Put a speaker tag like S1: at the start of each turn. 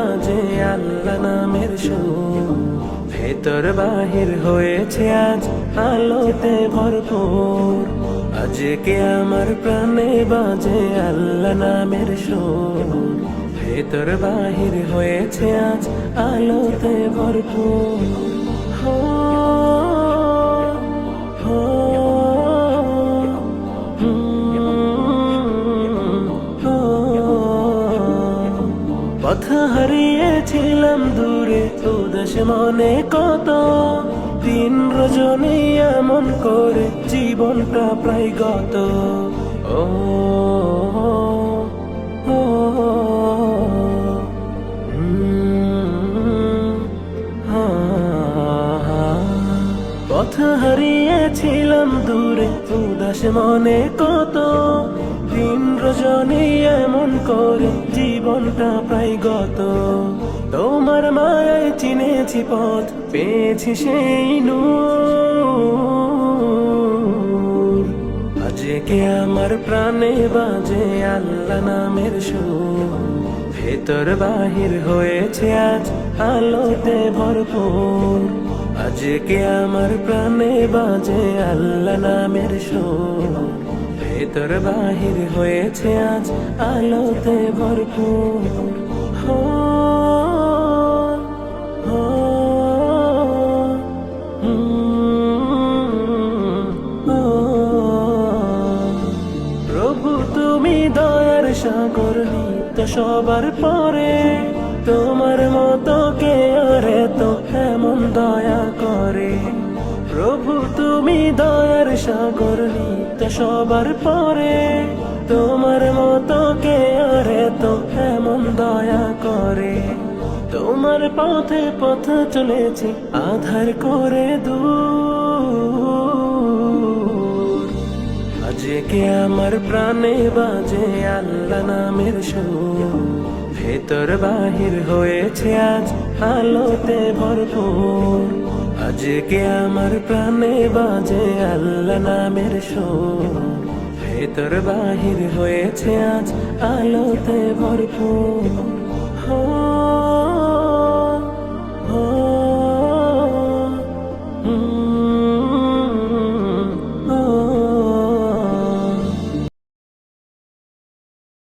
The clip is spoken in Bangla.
S1: বাজে আল্লাহ নামের সুর, ভেতর বাহির হয়েছে আজ আলোতে ভরপুর। আজকে আমার প্রাণে বাজে আল্লাহ নামের সুর, ভেতর বাহির হয়েছে আজ আলোতে ভরপুর। হো হো পথ হারিয়েছিলাম দূরে উদাস মনে কত দিন রজনী এমন করে জীবনটা প্রায় গত। ও ও পথ হারিয়েছিলাম দূরে উদাস মনে কত দিন রজনী এমন করে জীবনটা প্রায় গত। তোমার মায়ায় চিনেছি পথ, পেয়েছি সেই নূর। আজকে আমার প্রাণে বাজে আল্লাহ নামের সুর, ভেতর বাহির হয়েছে আজ আলোতে ভরপুর। আজকে আমার প্রাণে বাজে আল্লাহ নামের সুর, ভেতর বাহির হয়েছে আজ আলোতে ভরপুর। হো হো প্রভু তুমি দয়ার সাগর, নিত্য সবার পরে তোমার মতো কে আর তো এমন দয়া করে। প্রভু তুমি দয়ার সাগর, নিত্য সবার পরে তোমার মতো কে আর তো এমন দয়া করে। তোমার পথে পথ চলেছি আধার করে দূর। আজকে আমার প্রাণে বাজে আল্লাহ নামের সুর, ভেতর বাহির হয়েছে আজ আলোতে ভরপুর। আজকে আমার প্রাণে বাজে আল্লাহ নামের সুর, ভেতর বাহির হয়েছে আজ আলোতে ভরপুর।